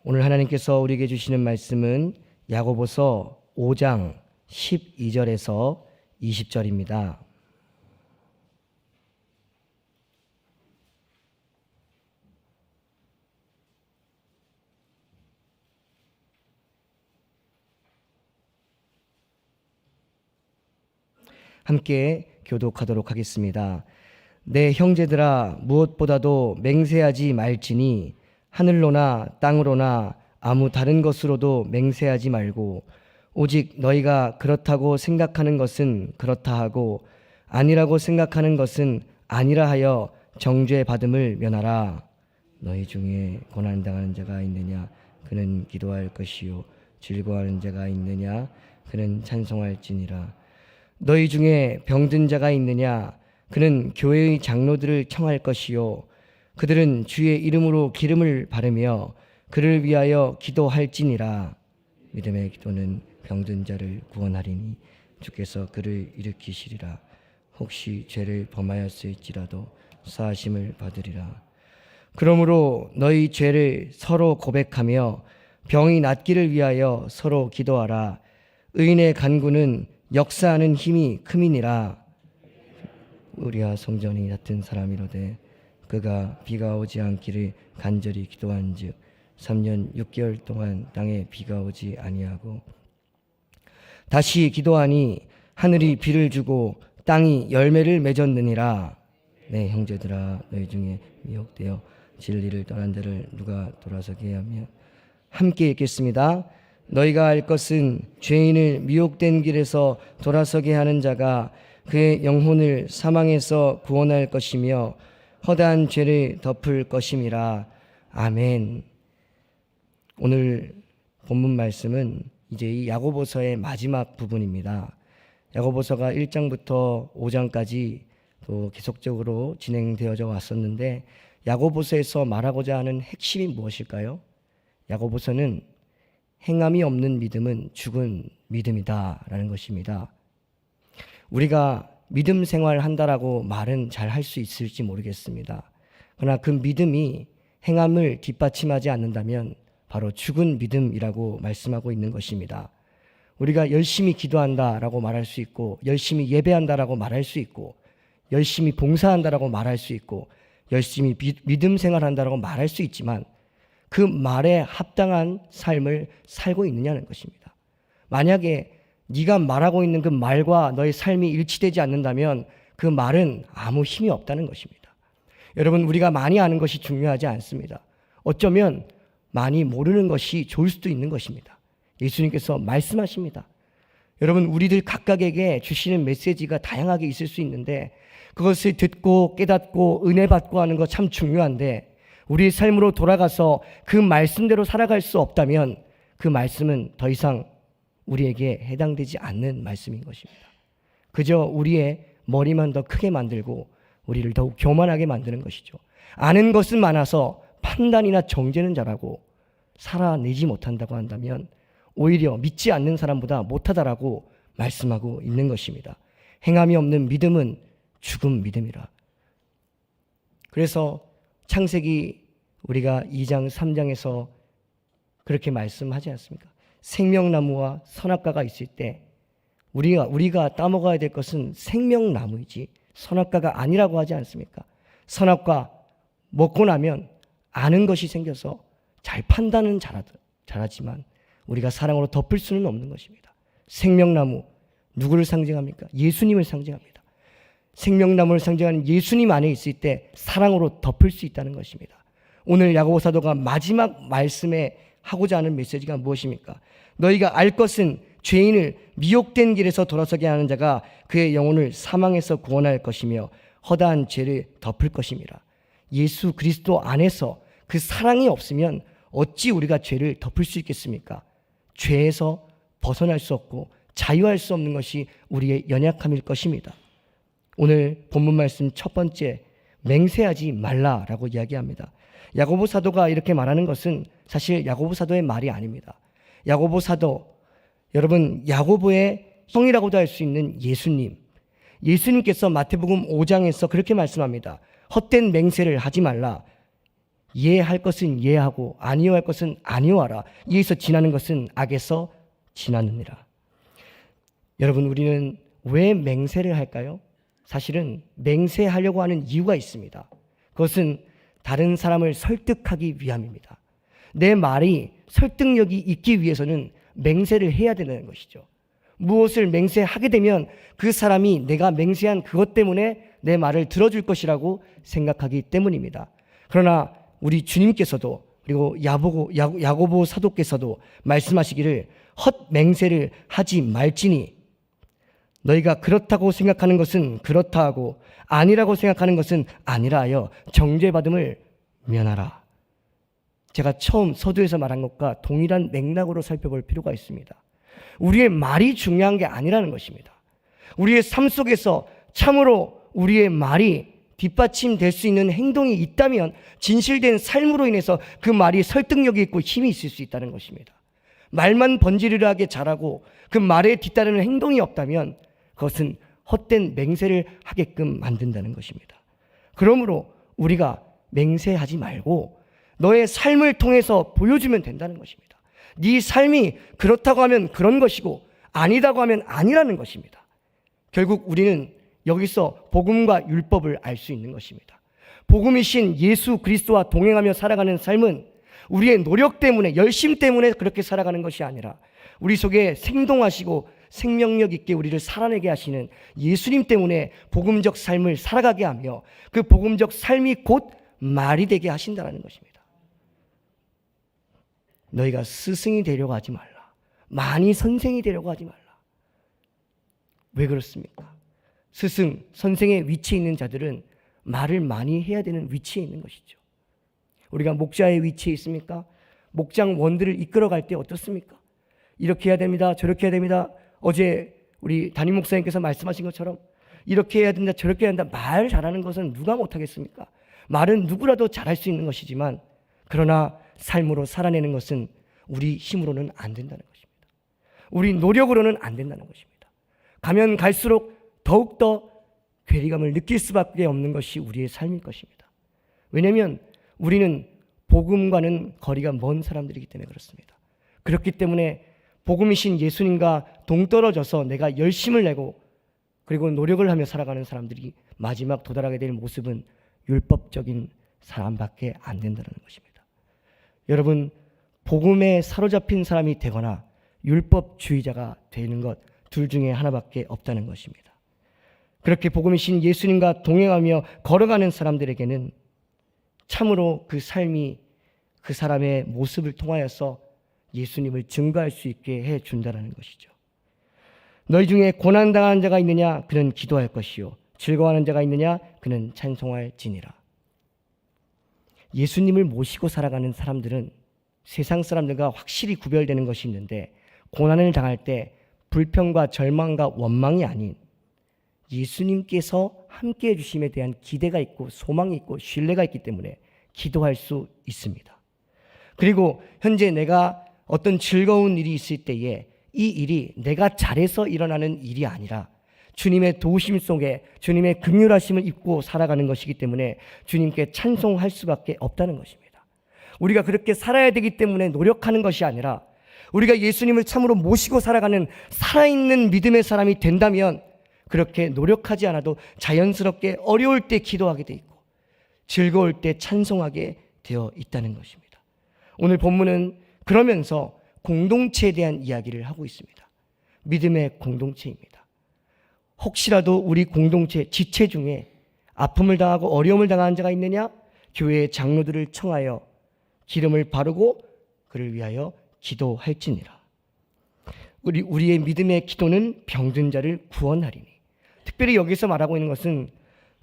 오늘 하나님께서 우리에게 주시는 말씀은 야고보서 5장 12절에서 20절입니다. 함께 교독하도록 하겠습니다. 내 형제들아, 무엇보다도 맹세하지 말지니 하늘로나 땅으로나 아무 다른 것으로도 맹세하지 말고 오직 너희가 그렇다고 생각하는 것은 그렇다 하고 아니라고 생각하는 것은 아니라 하여 정죄 받음을 면하라. 너희 중에 고난당하는 자가 있느냐? 그는 기도할 것이요 즐거워하는 자가 있느냐? 그는 찬송할지니라. 너희 중에 병든 자가 있느냐? 그는 교회의 장로들을 청할 것이요 그들은 주의 이름으로 기름을 바르며 그를 위하여 기도할지니라. 믿음의 기도는 병든 자를 구원하리니 주께서 그를 일으키시리라. 혹시 죄를 범하였을지라도 사하심을 받으리라. 그러므로 너희 죄를 서로 고백하며 병이 낫기를 위하여 서로 기도하라. 의인의 간구는 역사하는 힘이 큼이니라. 우리와 성전이 같은 사람이로되 그가 비가 오지 않기를 간절히 기도한즉 3년 6개월 동안 땅에 비가 오지 아니하고 다시 기도하니 하늘이 비를 주고 땅이 열매를 맺었느니라. 내 형제들아, 너희 중에 미혹되어 진리를 떠난 자를 누가 돌아서게 하며 함께 읽겠습니다. 너희가 알 것은 죄인을 미혹된 길에서 돌아서게 하는 자가 그의 영혼을 사망에서 구원할 것이며 허다한 죄를 덮을 것임이라. 아멘. 오늘 본문 말씀은 이제 이 야고보서의 마지막 부분입니다. 야고보서가 1장부터 5장까지 또 계속적으로 진행되어져 왔었는데 야고보서에서 말하고자 하는 핵심이 무엇일까요? 야고보서는 행함이 없는 믿음은 죽은 믿음이다라는 것입니다. 우리가 믿음 생활한다라고 말은 잘 할 수 있을지 모르겠습니다. 그러나 그 믿음이 행함을 뒷받침하지 않는다면 바로 죽은 믿음이라고 말씀하고 있는 것입니다. 우리가 열심히 기도한다라고 말할 수 있고 열심히 예배한다라고 말할 수 있고 열심히 봉사한다라고 말할 수 있고 열심히 믿음 생활한다라고 말할 수 있지만 그 말에 합당한 삶을 살고 있느냐는 것입니다. 만약에 네가 말하고 있는 그 말과 너의 삶이 일치되지 않는다면 그 말은 아무 힘이 없다는 것입니다. 여러분, 우리가 많이 아는 것이 중요하지 않습니다. 어쩌면 많이 모르는 것이 좋을 수도 있는 것입니다. 예수님께서 말씀하십니다. 여러분, 우리들 각각에게 주시는 메시지가 다양하게 있을 수 있는데 그것을 듣고 깨닫고 은혜 받고 하는 거 참 중요한데 우리의 삶으로 돌아가서 그 말씀대로 살아갈 수 없다면 그 말씀은 더 이상 우리에게 해당되지 않는 말씀인 것입니다. 그저 우리의 머리만 더 크게 만들고 우리를 더욱 교만하게 만드는 것이죠. 아는 것은 많아서 판단이나 정죄는 잘하고 살아내지 못한다고 한다면 오히려 믿지 않는 사람보다 못하다라고 말씀하고 있는 것입니다. 행함이 없는 믿음은 죽은 믿음이라. 그래서 창세기 우리가 2장 3장에서 그렇게 말씀하지 않습니까? 생명나무와 선악과가 있을 때 우리가 따먹어야 될 것은 생명나무이지 선악과가 아니라고 하지 않습니까? 선악과 먹고 나면 아는 것이 생겨서 잘 판단은 잘하지만 우리가 사랑으로 덮을 수는 없는 것입니다. 생명나무 누구를 상징합니까? 예수님을 상징합니다. 생명나무를 상징하는 예수님 안에 있을 때 사랑으로 덮을 수 있다는 것입니다. 오늘 야고보 사도가 마지막 말씀에 하고자 하는 메시지가 무엇입니까? 너희가 알 것은 죄인을 미혹된 길에서 돌아서게 하는 자가 그의 영혼을 사망에서 구원할 것이며 허다한 죄를 덮을 것임이라. 예수 그리스도 안에서 그 사랑이 없으면 어찌 우리가 죄를 덮을 수 있겠습니까? 죄에서 벗어날 수 없고 자유할 수 없는 것이 우리의 연약함일 것입니다. 오늘 본문 말씀 첫 번째, 맹세하지 말라라고 이야기합니다. 야고보 사도가 이렇게 말하는 것은 사실 야고보 사도의 말이 아닙니다. 야고보 사도, 여러분, 야고보의 형이라고도 할 수 있는 예수님께서 마태복음 5장에서 그렇게 말씀합니다. 헛된 맹세를 하지 말라. 예할 것은 예하고 아니요할 것은 아니요하라. 이에서 지나는 것은 악에서 지나느니라. 여러분, 우리는 왜 맹세를 할까요? 사실은 맹세하려고 하는 이유가 있습니다. 그것은 다른 사람을 설득하기 위함입니다. 내 말이 설득력이 있기 위해서는 맹세를 해야 되는 것이죠. 무엇을 맹세하게 되면 그 사람이 내가 맹세한 그것 때문에 내 말을 들어줄 것이라고 생각하기 때문입니다. 그러나 우리 주님께서도, 그리고 야고보 사도께서도 말씀하시기를 헛 맹세를 하지 말지니 너희가 그렇다고 생각하는 것은 그렇다 하고 아니라고 생각하는 것은 아니라 하여 정죄받음을 면하라. 제가 처음 서두에서 말한 것과 동일한 맥락으로 살펴볼 필요가 있습니다. 우리의 말이 중요한 게 아니라는 것입니다. 우리의 삶 속에서 참으로 우리의 말이 뒷받침될 수 있는 행동이 있다면 진실된 삶으로 인해서 그 말이 설득력이 있고 힘이 있을 수 있다는 것입니다. 말만 번지르르하게 잘하고 그 말에 뒤따르는 행동이 없다면 그것은 헛된 맹세를 하게끔 만든다는 것입니다. 그러므로 우리가 맹세하지 말고 너의 삶을 통해서 보여주면 된다는 것입니다. 네 삶이 그렇다고 하면 그런 것이고 아니다고 하면 아니라는 것입니다. 결국 우리는 여기서 복음과 율법을 알 수 있는 것입니다. 복음이신 예수 그리스도와 동행하며 살아가는 삶은 우리의 노력 때문에, 열심 때문에 그렇게 살아가는 것이 아니라 우리 속에 생동하시고 생명력 있게 우리를 살아내게 하시는 예수님 때문에 복음적 삶을 살아가게 하며 그 복음적 삶이 곧 말이 되게 하신다는 것입니다. 너희가 스승이 되려고 하지 말라. 많이 선생이 되려고 하지 말라. 왜 그렇습니까? 스승, 선생의 위치에 있는 자들은 말을 많이 해야 되는 위치에 있는 것이죠. 우리가 목자의 위치에 있습니까? 목장 원들을 이끌어갈 때 어떻습니까? 이렇게 해야 됩니다. 저렇게 해야 됩니다. 어제 우리 담임 목사님께서 말씀하신 것처럼 이렇게 해야 된다, 저렇게 해야 된다. 말 잘하는 것은 누가 못하겠습니까? 말은 누구라도 잘할 수 있는 것이지만 그러나 삶으로 살아내는 것은 우리 힘으로는 안 된다는 것입니다. 우리 노력으로는 안 된다는 것입니다. 가면 갈수록 더욱더 괴리감을 느낄 수밖에 없는 것이 우리의 삶일 것입니다. 왜냐하면 우리는 복음과는 거리가 먼 사람들이기 때문에 그렇습니다. 그렇기 때문에 복음이신 예수님과 동떨어져서 내가 열심을 내고 그리고 노력을 하며 살아가는 사람들이 마지막 도달하게 될 모습은 율법적인 사람밖에 안 된다는 것입니다. 여러분, 복음에 사로잡힌 사람이 되거나 율법주의자가 되는 것 둘 중에 하나밖에 없다는 것입니다. 그렇게 복음이신 예수님과 동행하며 걸어가는 사람들에게는 참으로 그 삶이 그 사람의 모습을 통하여서 예수님을 증거할 수 있게 해준다는 것이죠. 너희 중에 고난당한 자가 있느냐? 그는 기도할 것이요 즐거워하는 자가 있느냐? 그는 찬송할지니라. 예수님을 모시고 살아가는 사람들은 세상 사람들과 확실히 구별되는 것이 있는데 고난을 당할 때 불평과 절망과 원망이 아닌 예수님께서 함께해 주심에 대한 기대가 있고 소망이 있고 신뢰가 있기 때문에 기도할 수 있습니다. 그리고 현재 내가 어떤 즐거운 일이 있을 때에 이 일이 내가 잘해서 일어나는 일이 아니라 주님의 도우심 속에 주님의 긍휼하심을 입고 살아가는 것이기 때문에 주님께 찬송할 수밖에 없다는 것입니다. 우리가 그렇게 살아야 되기 때문에 노력하는 것이 아니라 우리가 예수님을 참으로 모시고 살아가는 살아있는 믿음의 사람이 된다면 그렇게 노력하지 않아도 자연스럽게 어려울 때 기도하게 돼 있고 즐거울 때 찬송하게 되어 있다는 것입니다. 오늘 본문은 그러면서 공동체에 대한 이야기를 하고 있습니다. 믿음의 공동체입니다. 혹시라도 우리 공동체 지체 중에 아픔을 당하고 어려움을 당한 자가 있느냐? 교회의 장로들을 청하여 기름을 바르고 그를 위하여 기도할지니라. 우리의 믿음의 기도는 병든 자를 구원하리니. 특별히 여기서 말하고 있는 것은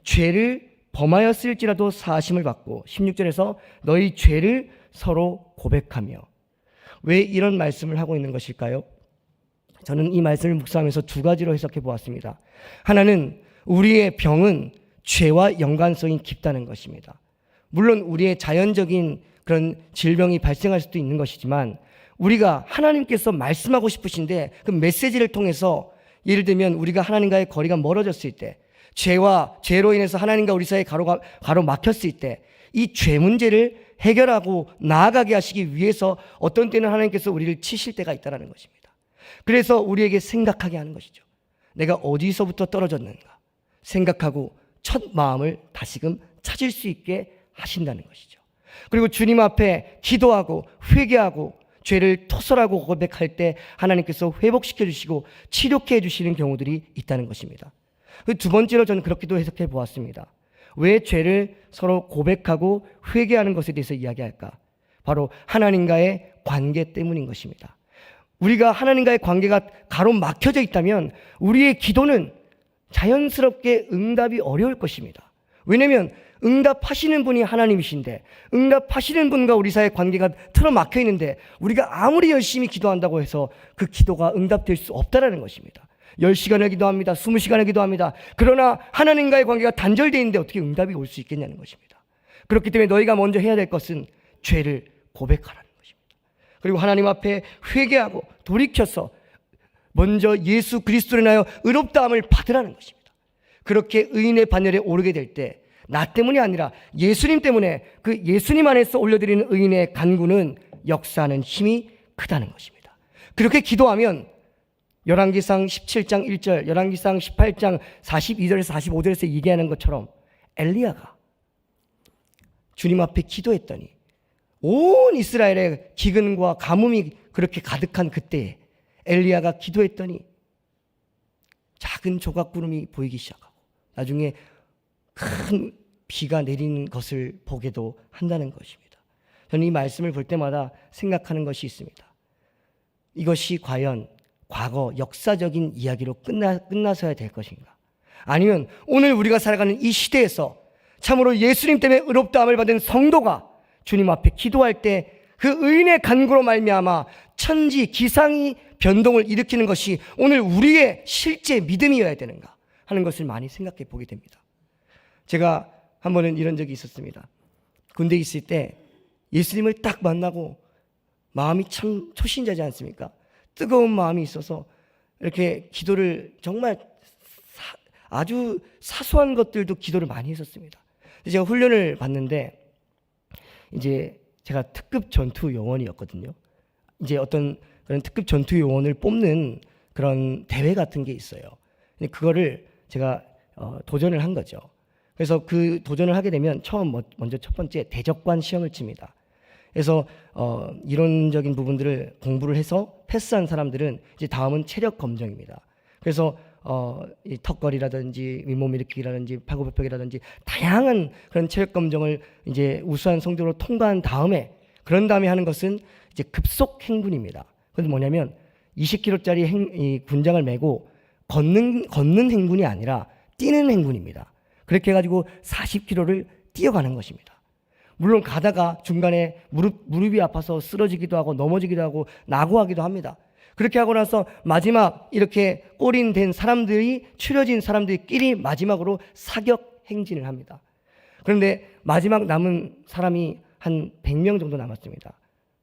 죄를 범하였을지라도 사하심을 받고 16절에서 너희 죄를 서로 고백하며. 왜 이런 말씀을 하고 있는 것일까요? 저는 이 말씀을 묵상하면서 두 가지로 해석해 보았습니다. 하나는 우리의 병은 죄와 연관성이 깊다는 것입니다. 물론 우리의 자연적인 그런 질병이 발생할 수도 있는 것이지만 우리가 하나님께서 말씀하고 싶으신데 그 메시지를 통해서 예를 들면 우리가 하나님과의 거리가 멀어졌을 때 죄로 인해서 하나님과 우리 사이에 가로 막혔을 때 이 죄 문제를 해결하고 나아가게 하시기 위해서 어떤 때는 하나님께서 우리를 치실 때가 있다는 것입니다. 그래서 우리에게 생각하게 하는 것이죠. 내가 어디서부터 떨어졌는가 생각하고 첫 마음을 다시금 찾을 수 있게 하신다는 것이죠. 그리고 주님 앞에 기도하고 회개하고 죄를 토설하고 고백할 때 하나님께서 회복시켜 주시고 치료케 해주시는 경우들이 있다는 것입니다. 두 번째로 저는 그렇게도 해석해 보았습니다. 왜 죄를 서로 고백하고 회개하는 것에 대해서 이야기할까? 바로 하나님과의 관계 때문인 것입니다. 우리가 하나님과의 관계가 가로막혀져 있다면 우리의 기도는 자연스럽게 응답이 어려울 것입니다. 왜냐하면 응답하시는 분이 하나님이신데, 응답하시는 분과 우리 사이의 관계가 틀어막혀 있는데 우리가 아무리 열심히 기도한다고 해서 그 기도가 응답될 수 없다는 것입니다. 10시간을 기도합니다. 20시간을 기도합니다. 그러나 하나님과의 관계가 단절되어 있는데 어떻게 응답이 올 수 있겠냐는 것입니다. 그렇기 때문에 너희가 먼저 해야 될 것은 죄를 고백하라는 것입니다. 그리고 하나님 앞에 회개하고 돌이켜서 먼저 예수 그리스도로 인하여 의롭다함을 받으라는 것입니다. 그렇게 의인의 반열에 오르게 될 때 나 때문이 아니라 예수님 때문에 그 예수님 안에서 올려드리는 의인의 간구는 역사하는 힘이 크다는 것입니다. 그렇게 기도하면 열왕기상 17장 1절, 열왕기상 18장 42절에서 45절에서 얘기하는 것처럼 엘리야가 주님 앞에 기도했더니 온 이스라엘의 기근과 가뭄이 그렇게 가득한 그때에 엘리야가 기도했더니 작은 조각구름이 보이기 시작하고 나중에 큰 비가 내리는 것을 보게도 한다는 것입니다. 저는 이 말씀을 볼 때마다 생각하는 것이 있습니다. 이것이 과연 과거 역사적인 이야기로 끝나서야 될 것인가? 아니면 오늘 우리가 살아가는 이 시대에서 참으로 예수님 때문에 의롭다함을 받은 성도가 주님 앞에 기도할 때 그 의인의 간구로 말미암아 천지 기상이 변동을 일으키는 것이 오늘 우리의 실제 믿음이어야 되는가 하는 것을 많이 생각해 보게 됩니다. 제가 한 번은 이런 적이 있었습니다. 군대에 있을 때 예수님을 딱 만나고 마음이 참 초신자지 않습니까? 뜨거운 마음이 있어서 이렇게 기도를 정말 아주 사소한 것들도 기도를 많이 했었습니다. 제가 훈련을 받는데 이제 제가 특급 전투 요원이었거든요. 이제 어떤 그런 특급 전투 요원을 뽑는 그런 대회 같은 게 있어요. 근데 그거를 제가 도전을 한 거죠. 그래서 그 도전을 하게 되면 먼저 첫 번째 대적관 시험을 칩니다. 그래서 이론적인 부분들을 공부를 해서 패스한 사람들은 이제 다음은 체력 검정입니다. 그래서 이 턱걸이라든지 윗몸 일으키기라든지 팔굽혀펴기라든지 다양한 그런 체력 검정을 이제 우수한 성적으로 통과한 다음에 그런 다음에 하는 것은 이제 급속 행군입니다. 그건 뭐냐면 20kg짜리 이 군장을 메고 걷는 행군이 아니라 뛰는 행군입니다. 그렇게 해가지고 40km를 뛰어가는 것입니다. 물론 가다가 중간에 무릎이 아파서 쓰러지기도 하고 넘어지기도 하고 낙오하기도 합니다. 그렇게 하고 나서 마지막 이렇게 꼬린된 사람들이 추려진 사람들끼리 마지막으로 사격 행진을 합니다. 그런데 마지막 남은 사람이 한 100명 정도 남았습니다.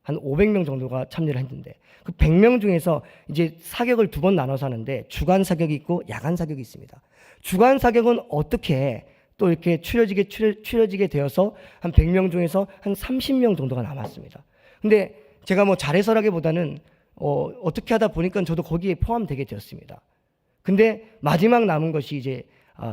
한 500명 정도가 참여를 했는데 그 100명 중에서 이제 사격을 두 번 나눠서 하는데 주간 사격이 있고 야간 사격이 있습니다. 주간 사격은 어떻게 또 이렇게 추려지게 되어서 한 100명 중에서 한 30명 정도가 남았습니다. 근데 제가 뭐 잘해서라기보다는 어떻게 하다 보니까 저도 거기에 포함되게 되었습니다. 근데 마지막 남은 것이 이제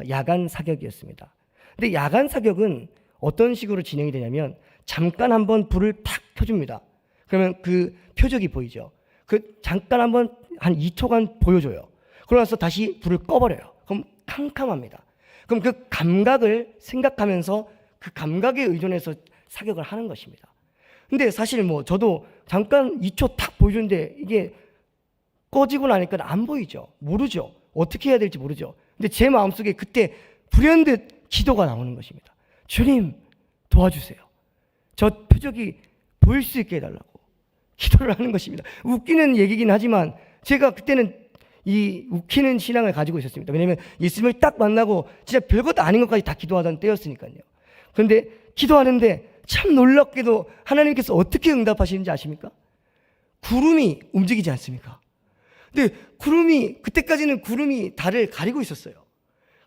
야간 사격이었습니다. 근데 야간 사격은 어떤 식으로 진행이 되냐면 잠깐 한번 불을 탁 켜줍니다. 그러면 그 표적이 보이죠. 그 잠깐 한번 한 2초간 보여줘요. 그러고 나서 다시 불을 꺼버려요. 그럼 캄캄합니다. 그럼 그 감각을 생각하면서 그 감각에 의존해서 사격을 하는 것입니다. 근데 사실 뭐 저도 잠깐 2초 탁 보여주는데 이게 꺼지고 나니까 안 보이죠. 모르죠. 어떻게 해야 될지 모르죠. 근데 제 마음속에 그때 불현듯 기도가 나오는 것입니다. 주님 도와주세요. 저 표적이 보일 수 있게 해달라고 기도를 하는 것입니다. 웃기는 얘기긴 하지만 제가 그때는 이 웃기는 신앙을 가지고 있었습니다. 왜냐하면 예수님을 딱 만나고 진짜 별것도 아닌 것까지 다 기도하던 때였으니까요. 그런데 기도하는데 참 놀랍게도 하나님께서 어떻게 응답하시는지 아십니까? 구름이 움직이지 않습니까? 근데 그때까지는 구름이 달을 가리고 있었어요.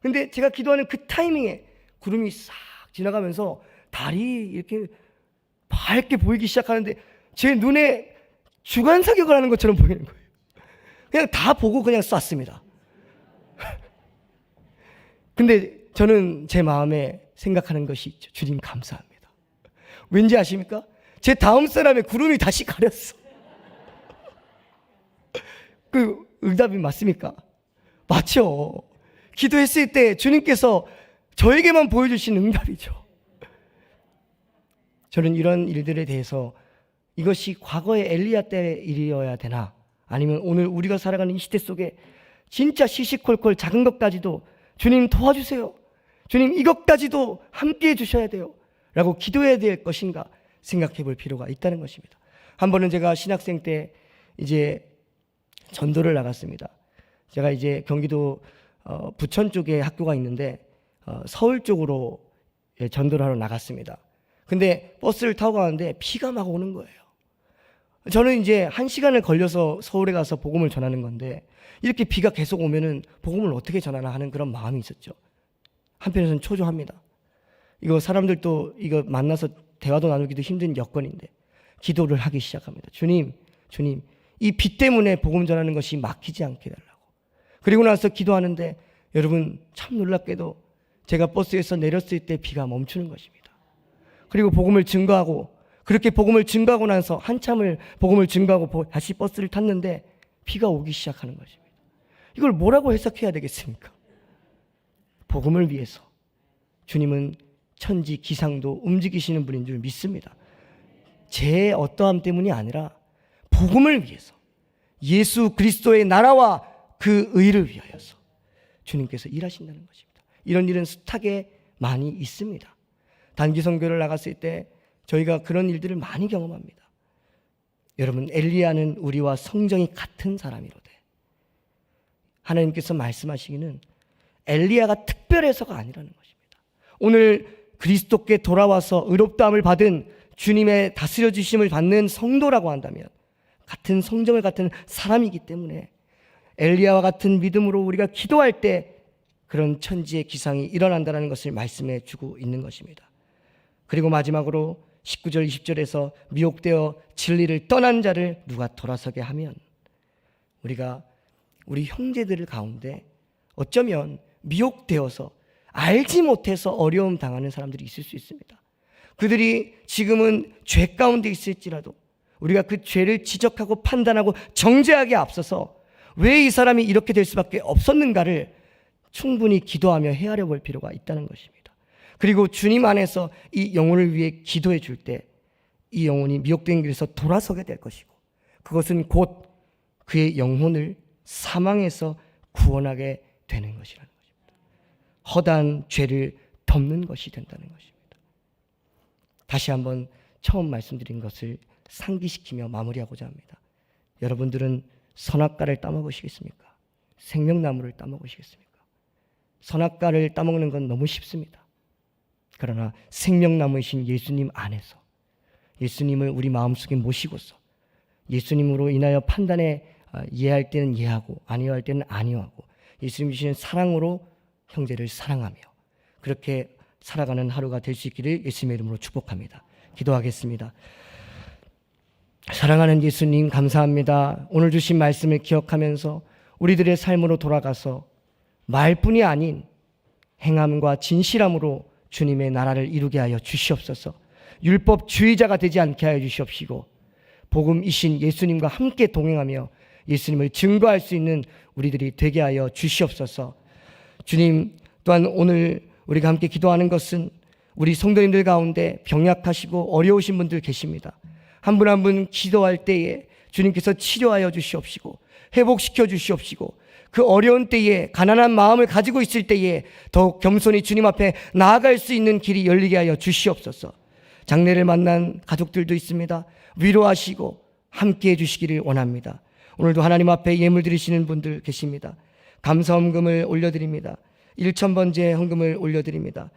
근데 제가 기도하는 그 타이밍에 구름이 싹 지나가면서 달이 이렇게 밝게 보이기 시작하는데 제 눈에 주간 사격을 하는 것처럼 보이는 거예요. 그냥 다 보고 그냥 쐈습니다. 근데 저는 제 마음에 생각하는 것이 있죠. 주님 감사합니다. 왠지 아십니까? 제 다음 사람의 구름이 다시 가렸어. 그 응답이 맞습니까? 맞죠. 기도했을 때 주님께서 저에게만 보여주신 응답이죠. 저는 이런 일들에 대해서 이것이 과거의 엘리야 때의 일이어야 되나, 아니면 오늘 우리가 살아가는 이 시대 속에 진짜 시시콜콜 작은 것까지도 주님 도와주세요, 주님 이것까지도 함께 해주셔야 돼요 라고 기도해야 될 것인가 생각해 볼 필요가 있다는 것입니다. 한 번은 제가 신학생 때 이제 전도를 나갔습니다. 제가 이제 경기도 부천 쪽에 학교가 있는데 서울 쪽으로 전도를 하러 나갔습니다. 근데 버스를 타고 가는데 비가 막 오는 거예요. 저는 이제 1시간을 걸려서 서울에 가서 복음을 전하는 건데 이렇게 비가 계속 오면은 복음을 어떻게 전하나 하는 그런 마음이 있었죠. 한편에서는 초조합니다. 이거 사람들도 이거 만나서 대화도 나누기도 힘든 여건인데 기도를 하기 시작합니다. 주님, 이 비 때문에 복음 전하는 것이 막히지 않게 해달라고. 그리고 나서 기도하는데 여러분 참 놀랍게도 제가 버스에서 내렸을 때 비가 멈추는 것입니다. 그리고 복음을 증거하고, 그렇게 복음을 증거하고 나서 한참을 복음을 증거하고 다시 버스를 탔는데 비가 오기 시작하는 것입니다. 이걸 뭐라고 해석해야 되겠습니까? 복음을 위해서 주님은 천지 기상도 움직이시는 분인 줄 믿습니다. 제 어떠함 때문이 아니라 복음을 위해서, 예수 그리스도의 나라와 그 의를 위하여서 주님께서 일하신다는 것입니다. 이런 일은 숱하게 많이 있습니다. 단기 선교를 나갔을 때 저희가 그런 일들을 많이 경험합니다. 여러분, 엘리야는 우리와 성정이 같은 사람이로되, 하나님께서 말씀하시기는 엘리야가 특별해서가 아니라는 것입니다. 오늘 그리스도께 돌아와서 의롭다함을 받은 주님의 다스려 주심을 받는 성도라고 한다면 같은 성정을 같은 사람이기 때문에 엘리야와 같은 믿음으로 우리가 기도할 때 그런 천지의 기상이 일어난다는 것을 말씀해 주고 있는 것입니다. 그리고 마지막으로 19절 20절에서 미혹되어 진리를 떠난 자를 누가 돌아서게 하면, 우리가 우리 형제들 가운데 어쩌면 미혹되어서 알지 못해서 어려움 당하는 사람들이 있을 수 있습니다. 그들이 지금은 죄 가운데 있을지라도 우리가 그 죄를 지적하고 판단하고 정죄하기에 앞서서 왜 이 사람이 이렇게 될 수밖에 없었는가를 충분히 기도하며 헤아려 볼 필요가 있다는 것입니다. 그리고 주님 안에서 이 영혼을 위해 기도해 줄 때 이 영혼이 미혹된 길에서 돌아서게 될 것이고, 그것은 곧 그의 영혼을 사망에서 구원하게 되는 것이라는 것입니다. 허다한 죄를 덮는 것이 된다는 것입니다. 다시 한번 처음 말씀드린 것을 상기시키며 마무리하고자 합니다. 여러분들은 선악과를 따먹으시겠습니까? 생명나무를 따먹으시겠습니까? 선악과를 따먹는 건 너무 쉽습니다. 그러나 생명나무이신 예수님 안에서 예수님을 우리 마음속에 모시고서 예수님으로 인하여 판단에 이해할 때는 이해하고 아니할 때는 아니하고 예수님 주시는 사랑으로 형제를 사랑하며 그렇게 살아가는 하루가 될 수 있기를 예수님의 이름으로 축복합니다. 기도하겠습니다. 사랑하는 예수님, 감사합니다. 오늘 주신 말씀을 기억하면서 우리들의 삶으로 돌아가서 말뿐이 아닌 행함과 진실함으로 주님의 나라를 이루게 하여 주시옵소서. 율법주의자가 되지 않게 하여 주시옵시고 복음이신 예수님과 함께 동행하며 예수님을 증거할 수 있는 우리들이 되게 하여 주시옵소서. 주님, 또한 오늘 우리가 함께 기도하는 것은 우리 성도님들 가운데 병약하시고 어려우신 분들 계십니다. 한 분 한 분 기도할 때에 주님께서 치료하여 주시옵시고 회복시켜 주시옵시고 그 어려운 때에 가난한 마음을 가지고 있을 때에 더욱 겸손히 주님 앞에 나아갈 수 있는 길이 열리게 하여 주시옵소서. 장례를 만난 가족들도 있습니다. 위로하시고 함께해 주시기를 원합니다. 오늘도 하나님 앞에 예물 드리시는 분들 계십니다. 감사 헌금을 올려드립니다. 1,000번째 헌금을 올려드립니다.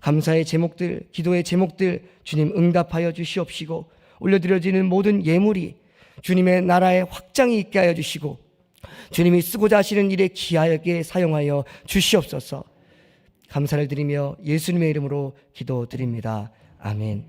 감사의 제목들, 기도의 제목들 주님 응답하여 주시옵시고 올려드려지는 모든 예물이 주님의 나라의 확장이 있게 하여 주시고 주님이 쓰고자 하시는 일에 귀하게 사용하여 주시옵소서. 감사를 드리며 예수님의 이름으로 기도드립니다. 아멘.